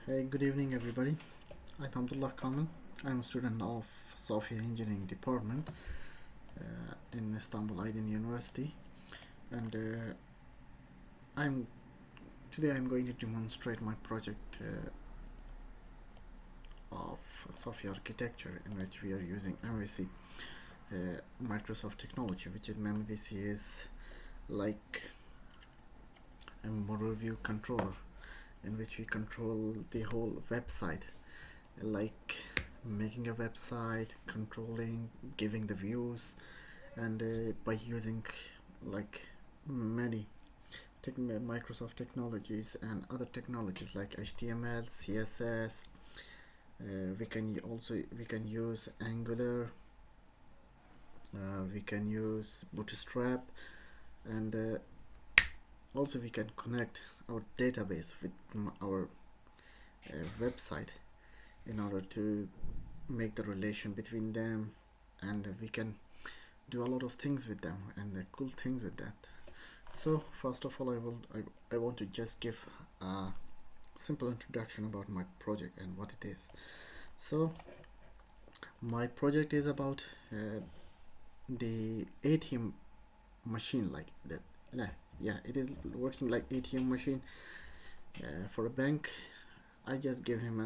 Hey, good evening, everybody. I'm Abdullah. I'm a student of Software Engineering Department in Istanbul Aydın University, and I'm today I'm going to demonstrate my project of software architecture in which we are using MVC, Microsoft technology, which in MVC is like a model view controller in which we control the whole website, like making a website, controlling, giving the views, and by using like many Microsoft technologies and other technologies like HTML, CSS. We can use Angular. We can use Bootstrap, and also we can connect our database with our website in order to make the relation between them, and we can do a lot of things with them and cool things with that. So first of all, I want to just give a simple introduction about my project and what it is. So my project is about the ATM machine, like that. Yeah, it is working like ATM machine for a bank. I just gave him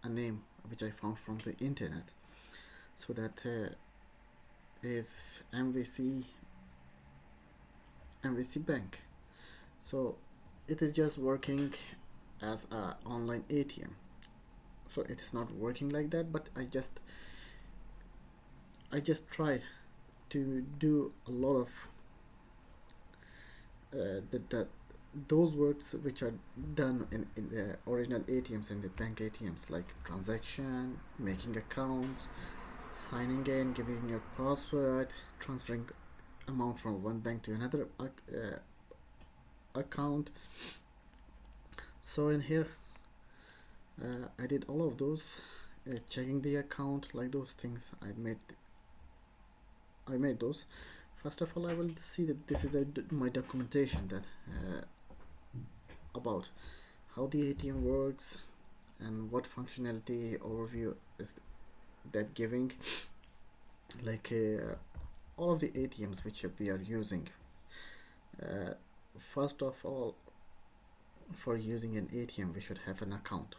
a name which I found from the internet, so that is MVC Bank. So it is just working as a online ATM. So it is not working like that, but I just tried to do a lot of the those works which are done in the original ATMs and the bank ATMs, like transaction, making accounts, signing in, giving your password, transferring amount from one bank to another account. So in here, I did all of those, checking the account, like those things. I made those. First of all, I will see that this is my documentation that about how the ATM works and what functionality overview is that giving, like all of the ATMs which we are using. Uh, First of all, for using an ATM, we should have an account,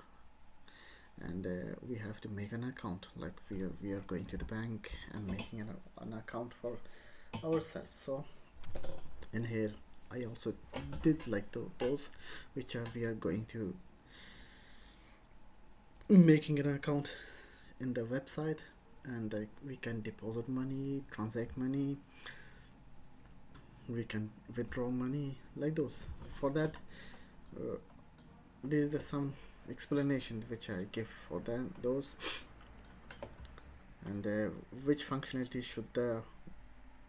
and we have to make an account. Like we are going to the bank and making an account for ourselves. So in here, I also did like those which are we are going to making an account in the website, and we can deposit money, transact money, we can withdraw money, like those. For that, uh, this is the some explanation which I give for them those, and which functionality should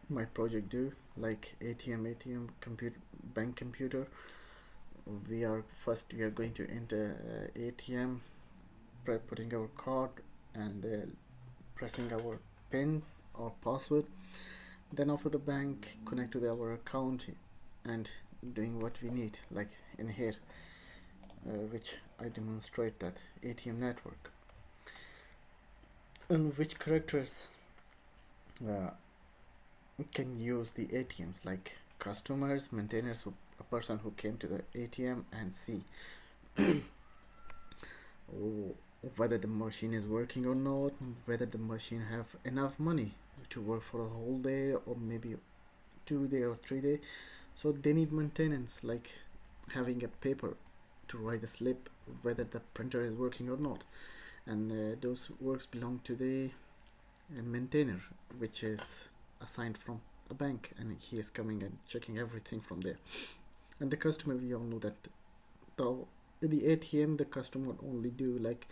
my project do, like ATM computer, bank computer. We are going to enter ATM, putting our card and pressing our pin or password. Then after the bank connect to our account and doing what we need, like in here, which I demonstrate that ATM network, and which characters uh, can use the ATMs, like customers, maintainers, a person who came to the ATM and see whether the machine is working or not, whether the machine have enough money to work for a whole day or maybe 2 day or 3 day. So they need maintenance, like having a paper to write a slip whether the printer is working or not, and those works belong to the maintainer, which is assigned from a bank, and he is coming and checking everything from there. And the customer, we all know that the ATM, the customer only do like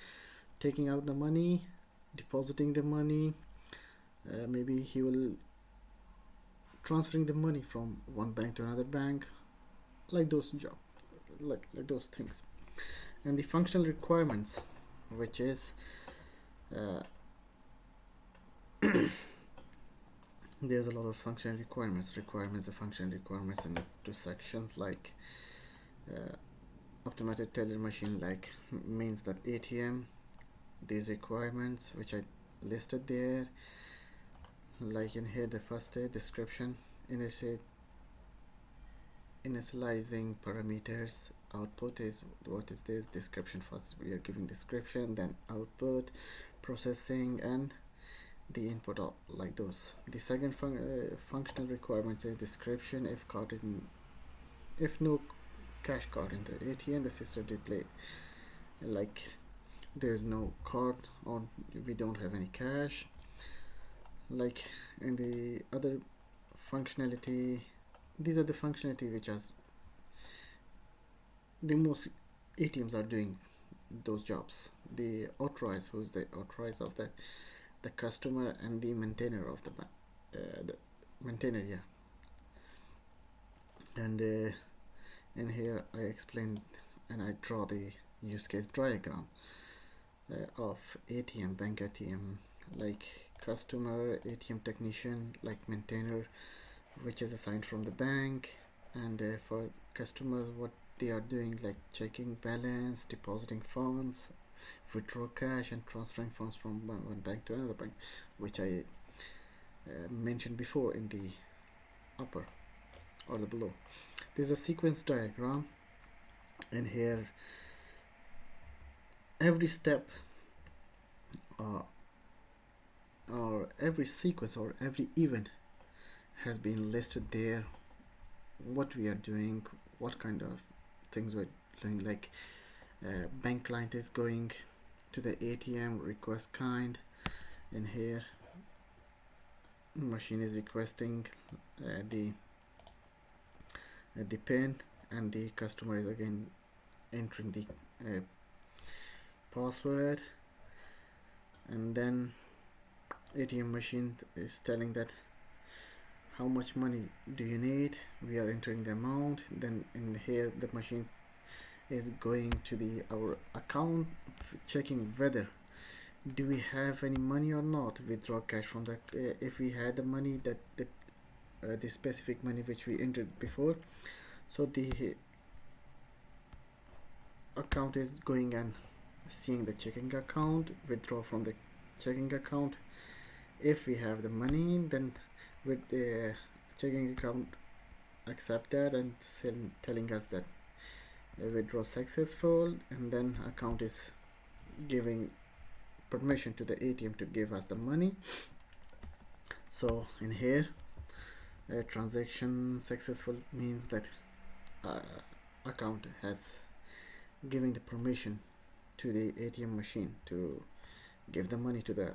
taking out the money, depositing the money, maybe he will transferring the money from one bank to another bank, like those job, like those things. And the functional requirements, which is uh, there's a lot of functional requirements. The functional requirements in the two sections, like automated teller machine like means that ATM, these requirements which I listed there, like in here the first description, initializing parameters, output is what is this, description first, we are giving description, then output, processing, and the input of like those. The second functional requirements is description, if no cash card in the ATM, the system display like there's no card or we don't have any cash. Like in the other functionality, these are the functionality which is the most ATMs are doing those jobs. The authorize, who's the authorize of the customer, and the maintainer of the maintainer, yeah. And in here I explained and I draw the use case diagram of ATM, bank ATM, like customer, ATM technician, like maintainer, which is assigned from the bank, and for customers what they are doing, like checking balance, depositing funds, withdraw cash, and transferring funds from one bank to another bank, which I mentioned before in the upper or the below. There's a sequence diagram, and here every step or every sequence or every event has been listed there, what we are doing, what kind of things we're doing, like bank client is going to the ATM, request kind, in here machine is requesting the pin, and the customer is again entering the password, and then ATM machine is telling that how much money do you need, we are entering the amount. Then in here the machine is going to our account, checking whether do we have any money or not, withdraw cash from the if we had the money, that the specific money which we entered before, so the account is going and seeing the checking account, withdraw from the checking account. If we have the money, then with the checking account accept that and telling us that withdraw successful, and then account is giving permission to the ATM to give us the money. So in here transaction successful means that account has giving the permission to the ATM machine to give the money to the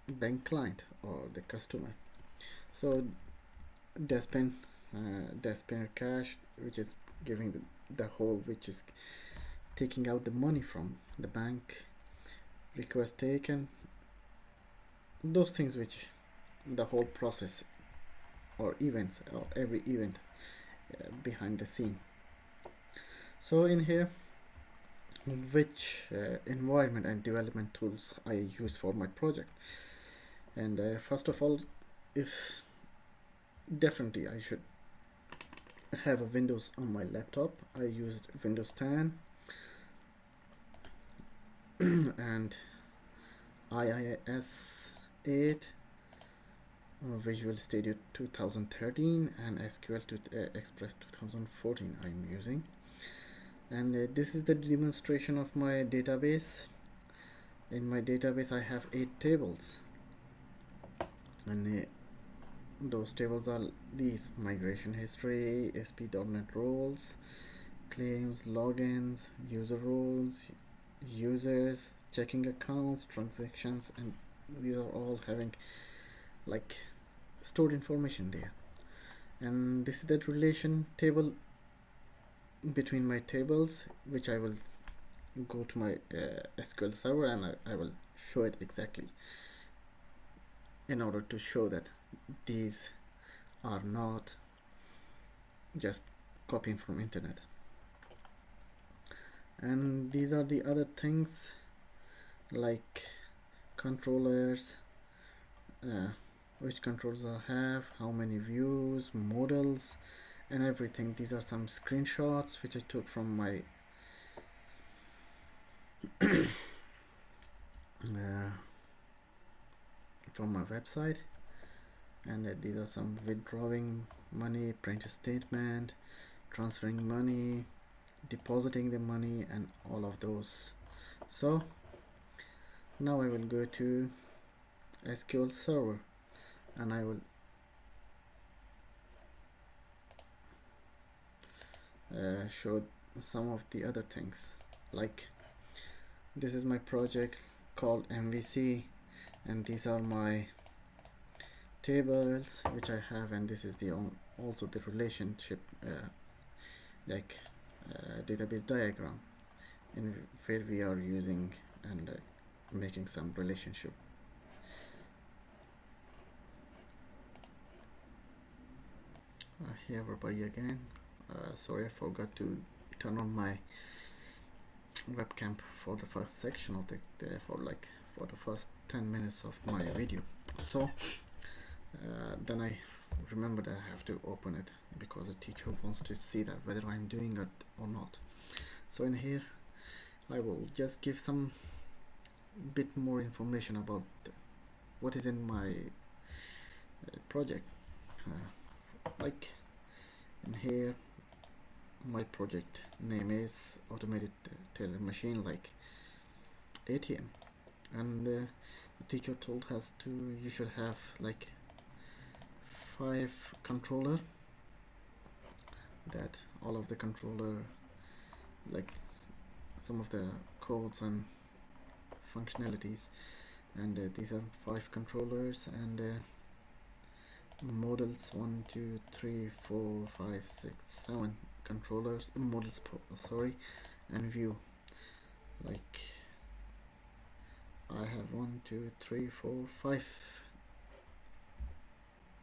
bank client or the customer. So despin cash, which is giving the whole, which is taking out the money from the bank, request taken, those things which the whole process or events or every event behind the scene. So in here, which environment and development tools I use for my project, and first of all is definitely I should have a Windows on my laptop. I used Windows 10 and IIS 8, Visual Studio 2013, and SQL Express 2014 I'm using. And this is the demonstration of my database. In my database I have 8 tables, and those tables are these: migration history, SP.NET roles, claims, logins, user roles, users, checking accounts, transactions, and these are all having like stored information there. And this is that relation table between my tables, which I will go to my SQL server and I will show it exactly, in order to show that these are not just copying from internet. And these are the other things, like controllers, which controls I have, how many views, models, and everything. These are some screenshots which I took from my uh, from my website, and these are some withdrawing money, print a statement, transferring money, depositing the money, and all of those. So now I will go to SQL Server, and I will show some of the other things. Like, this is my project called MVC, and these are my tables which I have, and this is the also the relationship database diagram in where we are using and making some relationship. Hey everybody again. Sorry, I forgot to turn on my webcam for the first section of for the first 10 minutes of my video. So then I remembered I have to open it because the teacher wants to see that whether I'm doing it or not. So in here I will just give some bit more information about what is in my project. Like in here, my project name is automated teller machine, like ATM, and the teacher told us you should have like 5 controller, that all of the controller, like some of the codes and functionalities, and these are 5 controllers, and models 1 2 3 4 5 6 7 controllers, models and view. Like I have 1 2 3 4 5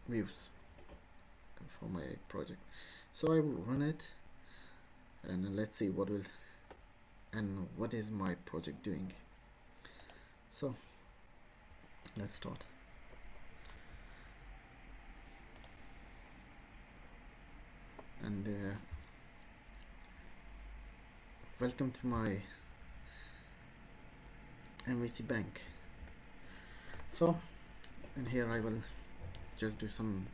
views for my project. So I will run it, and let's see what is my project doing. So let's start. And welcome to my MVC bank. So in here I will just do some,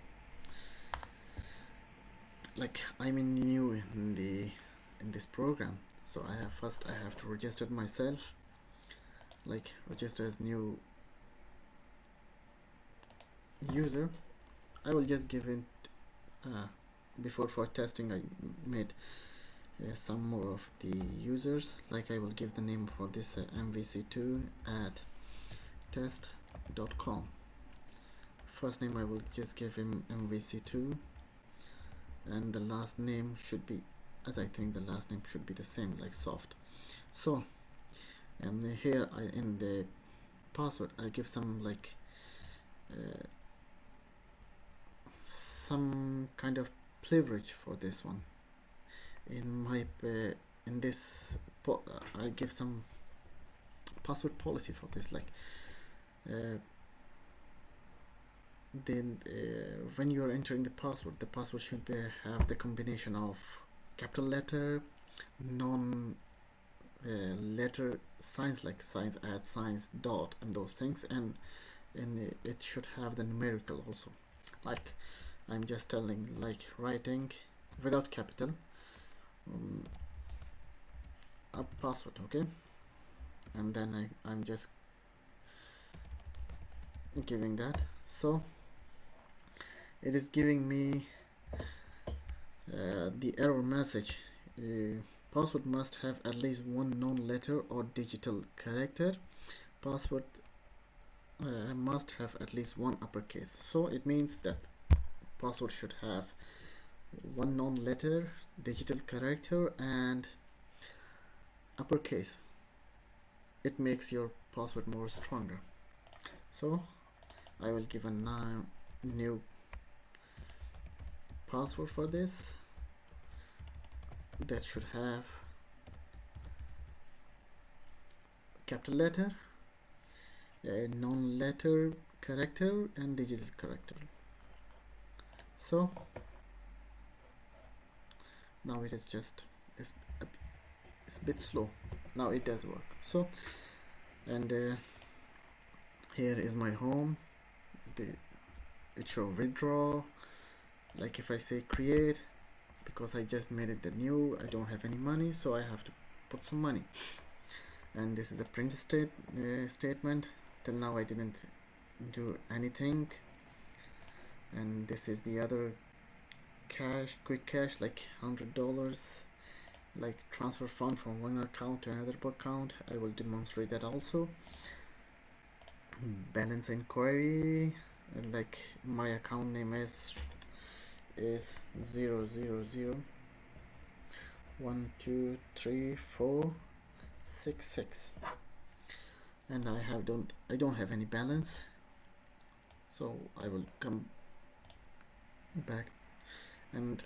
like I'm new in this program, so I have to register myself, like register as new user. I will just give it before for testing I made some more of the users, like I will give the name for this MVC2 at test.com. First name I will just give him MVC2, and the last name should be, as I think the last name should be the same, like soft. So and here in the password I give some like some kind of privilege for this one. In my I give some password policy for this, like then when you are entering the password should have the combination of capital letter, non letter signs, like signs, add signs, dot, and those things, and it should have the numerical also. Like I'm just telling, like writing without capital a password, okay, and then I'm just giving that. So it is giving me the error message. Password must have at least one non-letter or digital character. Password must have at least one uppercase. So it means that password should have one non-letter, digital character, and uppercase. It makes your password more stronger. So I will give a new password for this that should have capital letter, a non-letter character, and digital character. So now it is just it's a bit slow, now it does work. So, and here is my home. It show withdraw. Like if I say create, because I just made it the new, I don't have any money, so I have to put some money. And this is the print statement. Till now I didn't do anything. And this is the other cash, quick cash, like $100, like transfer fund from one account to another account. I will demonstrate that also. Balance inquiry, like my account name is 000123466, and I don't have any balance, so I will come back and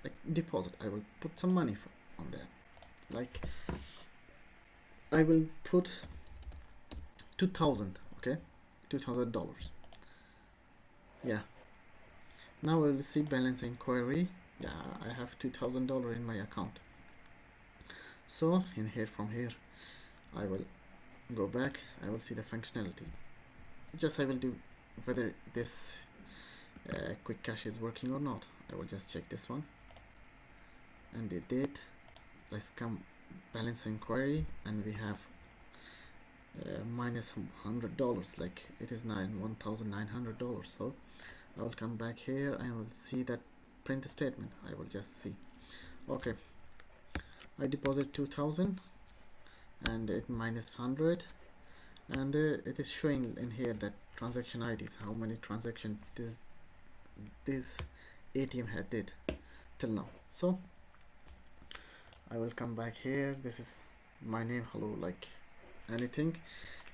like deposit. I will put some money on that. Like I will put 2,000, okay, $2,000. Yeah, now I will see balance inquiry. Yeah, I have $2,000 in my account. So in here, from here, I will go back. I will see the functionality. Just I will do whether this quick cash is working or not. I will just check this one, and it did. Let's come balance inquiry, and we have minus $100, like it is $1,900. So I will come back here and I will see that print statement. I will just see, okay, I deposit 2,000 and it minus 100, and it is showing in here that transaction IDs, how many transactions this ATM had did till now. So I will come back here. This is my name, hello, like anything.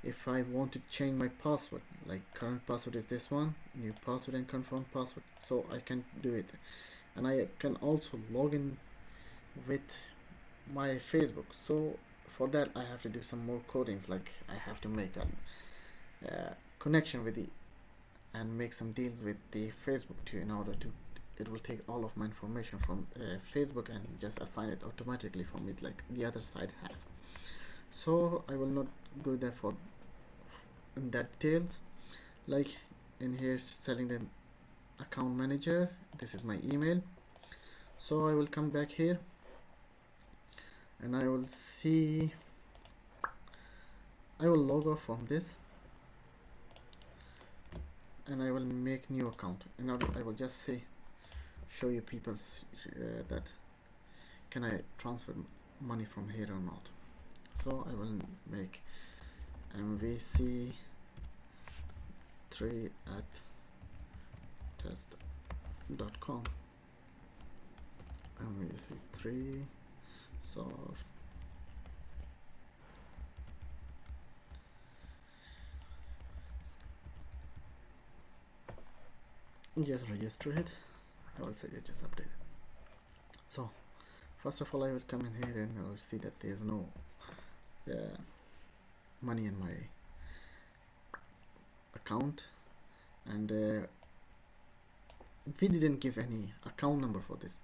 If I want to change my password, like current password is this one, new password and confirm password, so I can do it. And I can also log in with my Facebook. So for that I have to do some more codings, like I have to make a connection with and make some deals with the Facebook too, in order to, it will take all of my information from Facebook and just assign it automatically from it, like the other side have. So I will not go there for in that details. Like in here, selling the account manager, this is my email. So I will come back here and I will see, I will log off from this and I will make new account. And I will just say, show you people that can I transfer money from here or not. So I will make MVC 3@test.com. MVC 3 soft. Just register it. I will say just update it. So first of all, I will come in here and I will see that there is no money in my account, and we didn't give any account number for this.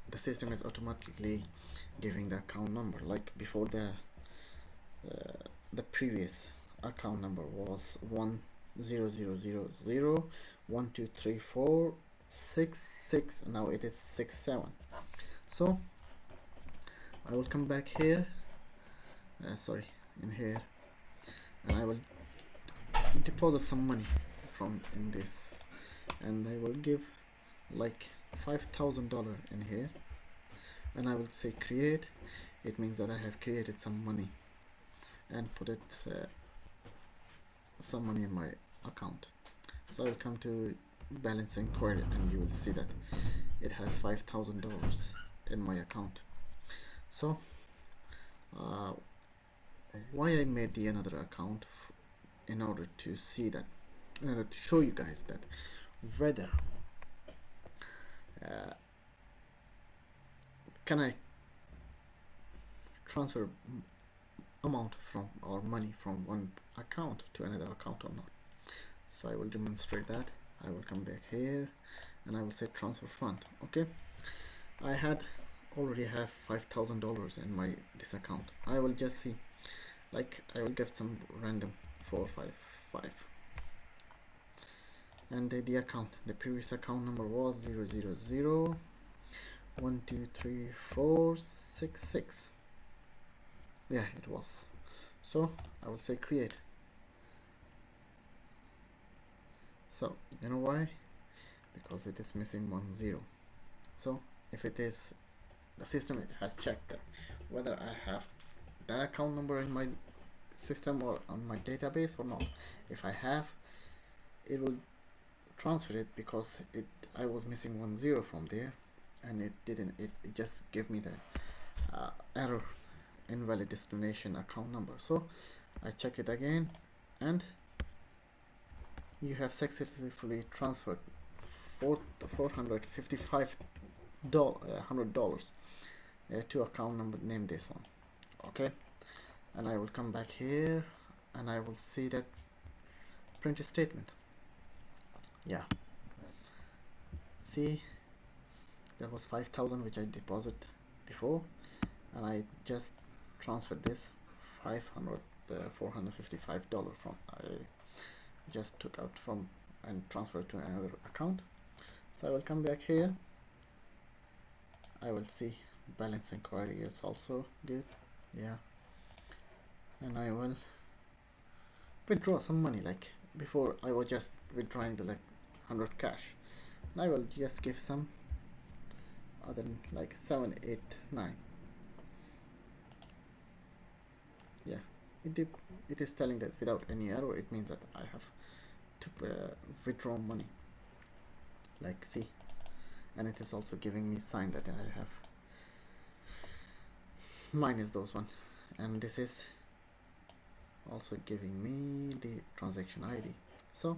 The system is automatically giving the account number. Like before, the previous account number was 10000123466. Now it is 67. So I will come back here, in here, and I will deposit some money from in this, and I will give like $5,000 in here, and I will say create. It means that I have created some money and put it some money in my account. So I will come to balance inquiry and you will see that it has $5,000 in my account. So why I made the another account, in order to see that, in order to show you guys that whether can I transfer amount from or money from one account to another account or not. So I will demonstrate that. I will come back here and I will say transfer fund. Okay, I had already have $5,000 in my this account. I will just see, like I will give some random 455, and the account, the previous account number was 000123466. Yeah, it was. So I will say create. So you know why? Because it is missing 10. So if it is, the system has checked that whether I have that account number in my system or on my database or not. If I have, it will transfer it, because I was missing 10 from there, and it didn't. It just gave me the error, invalid destination account number. So I check it again, and you have successfully transferred $455 to account number, name this one. Okay, and I will come back here and I will see that print statement. Yeah, see, there was 5,000 which I deposit before, and I just transferred this $455 from, I just took out from and transferred to another account. So I will come back here, I will see balance inquiry is also good. Yeah, and I will withdraw some money. Like before I was just withdrawing the 100 cash, and I will just give some other like 7, 8, 9. Yeah, it is telling that without any error. It means that I have to withdraw money, like see, and it is also giving me sign that I have minus those one, and this is also giving me the transaction ID. So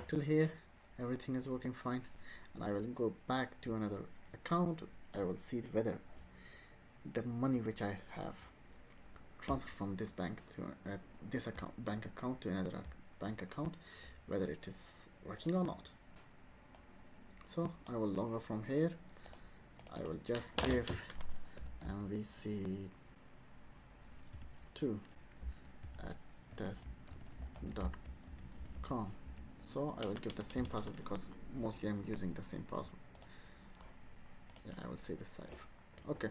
till here everything is working fine, and I will go back to another account. I will see whether the money which I have transferred from this bank to this bank account to another bank account, whether it is working or not. So I will log off from here. I will just give MVC 2 at test.com. So I will give the same password, because mostly I'm using the same password. Yeah, I will say the save. Okay,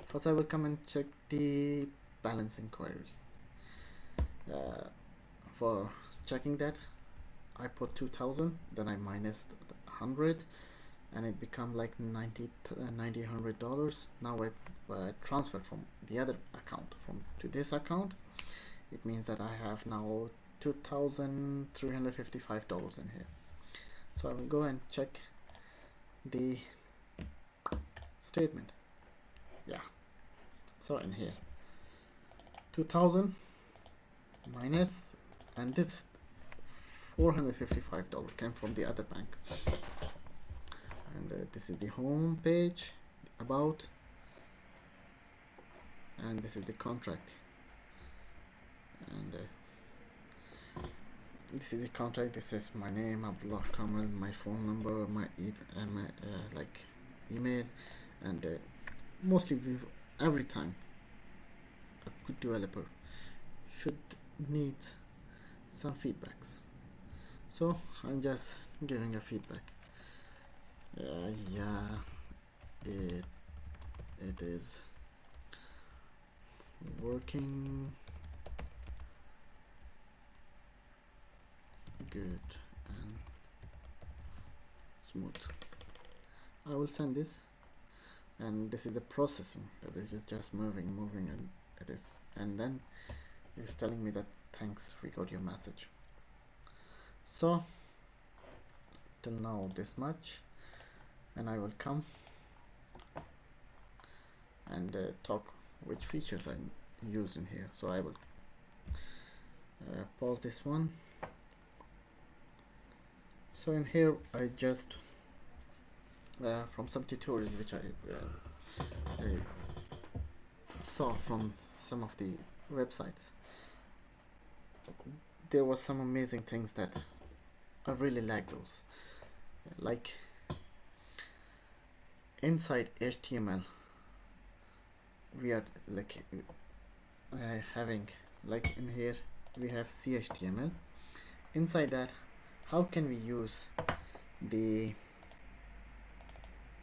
first I will come and check the balance inquiry. For checking that, I put 2,000, then I minus 100, and it become like $100. Now I transferred from the other account to this account. It means that I have now $2,355 in here. So I will go and check the statement. Yeah, so in here 2,000 minus, and this $455 came from the other bank, and this is the home page, about, and this is the contract, and this is the contract. This is my name, Abdullah Kaamil, my phone number, my email, and mostly every time a good developer should need some feedbacks. So I'm just giving a feedback. Yeah, it is working good and smooth. I will send this, and this is the processing that is just moving, and it is, and then it's telling me that thanks, we got your message. So till now this much, and I will come and talk which features I used in here. So I will pause this one. So in here I just from some tutorials which I saw from some of the websites, there was some amazing things that I really like those, like inside HTML we are like having, like in here we have CHTML. Inside that, how can we use the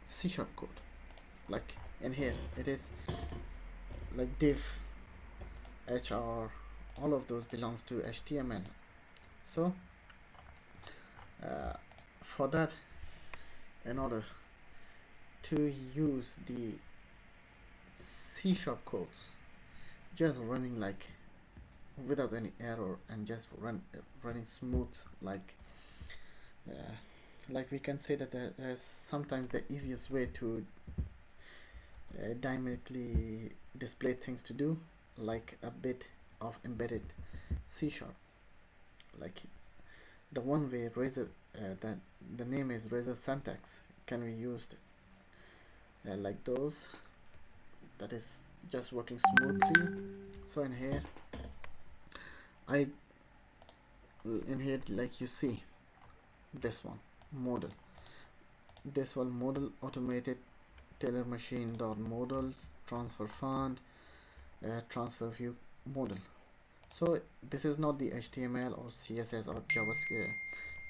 C# code? Like in here it is like div, HR, all of those belongs to HTML. So for that, in order to use the C# codes just running like without any error and just running smooth, like we can say that there's sometimes the easiest way to dynamically display things to do, like a bit of embedded C#, like the one way razor that the name is razor syntax can be used like those, that is just working smoothly. So in here like you see this one model, automated tailor machine dot models transfer fund transfer view model. So this is not the HTML or CSS or JavaScript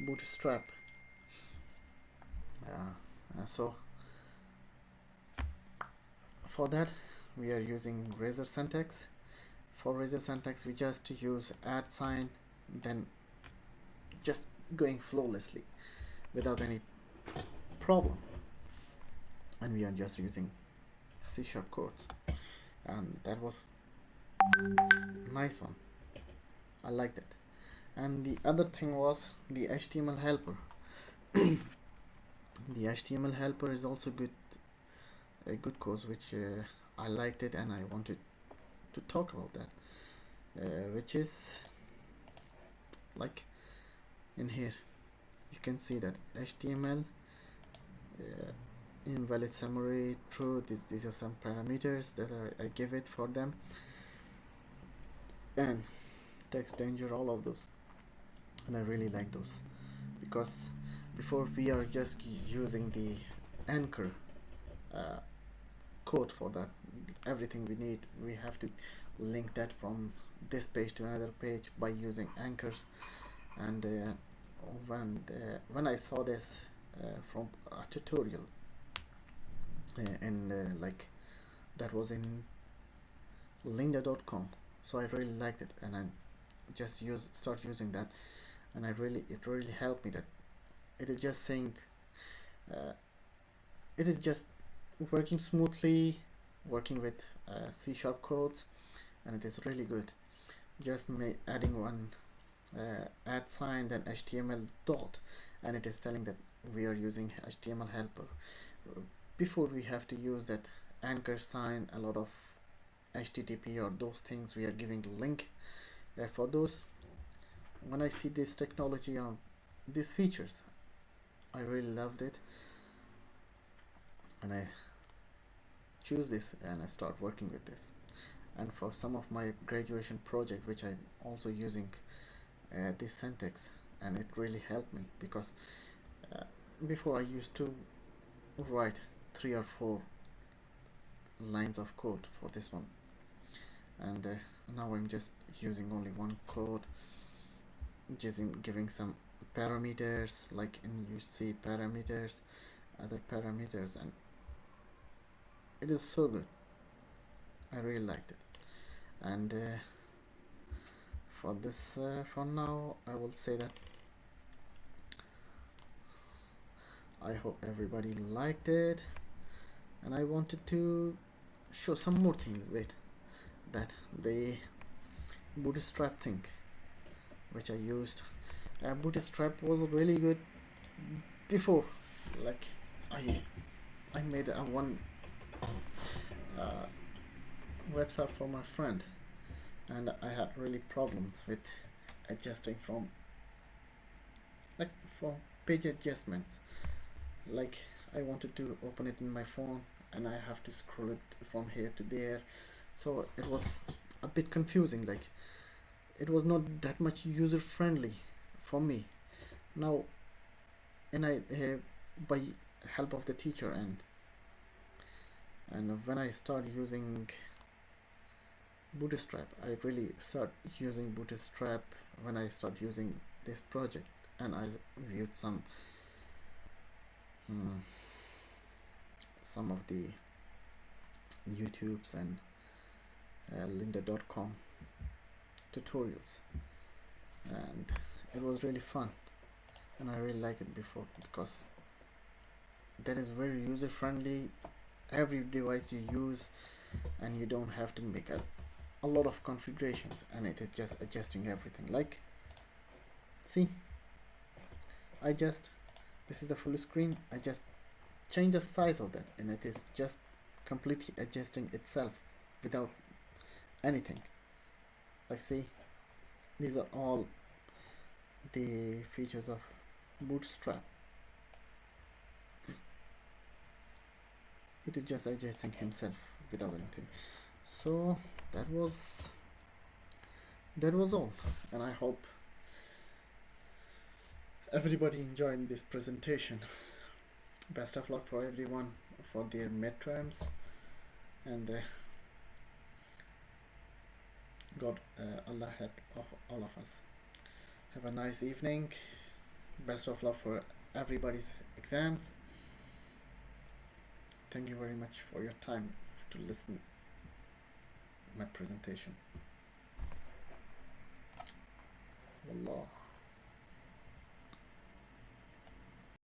bootstrap. So for that we are using razor syntax. For razor syntax we just use add sign, then just going flawlessly without any problem, and we are just using C# codes, and that was nice one. I liked it. And the other thing was the HTML helper. The HTML helper is also a good course, which I liked it, and I wanted to talk about that, which is like in here you can see that HTML invalid summary, true, these are some parameters that I give it for them, and text danger, all of those, and I really like those, because before we are just using the anchor code for that. Everything we need, we have to link that from this page to another page by using anchors. And when I saw this from a tutorial, and like that was in lynda.com, so I really liked it, and I just start using that, and it really helped me. That it is just saying it is just working smoothly, working with C# codes, and it is really good. Just adding one add sign, then HTML dot, and it is telling that we are using HTML helper. Before we have to use that anchor sign, a lot of HTTP or those things, we are giving the link for those. When I see this technology on these features, I really loved it, and I choose this and I start working with this. And for some of my graduation project, which I'm also using this syntax, and it really helped me, because before I used to write 3 or 4 lines of code for this one, and now I'm just using only one code, just giving some parameters, like in UC parameters, other parameters, and it is so good. I really liked it. And for this for now I will say that I hope everybody liked it, and I wanted to show some more things with that the bootstrap thing which I used. Bootstrap was really good before, like I made a one website for my friend, and I had really problems with adjusting from page adjustments. Like I wanted to open it in my phone and I have to scroll it from here to there, so it was a bit confusing, like it was not that much user friendly for me. Now, and I by help of the teacher and And when I started using Bootstrap, I really start using Bootstrap when I start using this project, and I viewed hmm, some of the YouTubes and Lynda.com tutorials, and it was really fun, and I really liked it before because that is very user friendly. Every device you use, and you don't have to make a lot of configurations, and it is just adjusting everything. Like, see, this is the full screen. I just change the size of that, and it is just completely adjusting itself without anything. Like, see, these are all the features of Bootstrap. It is just adjusting himself without anything. So that was all, and I hope everybody enjoyed this presentation. Best of luck for everyone for their midterms, and God, Allah help of all of us. Have a nice evening. Best of luck for everybody's exams. Thank you very much for your time to listen my presentation. Wallah.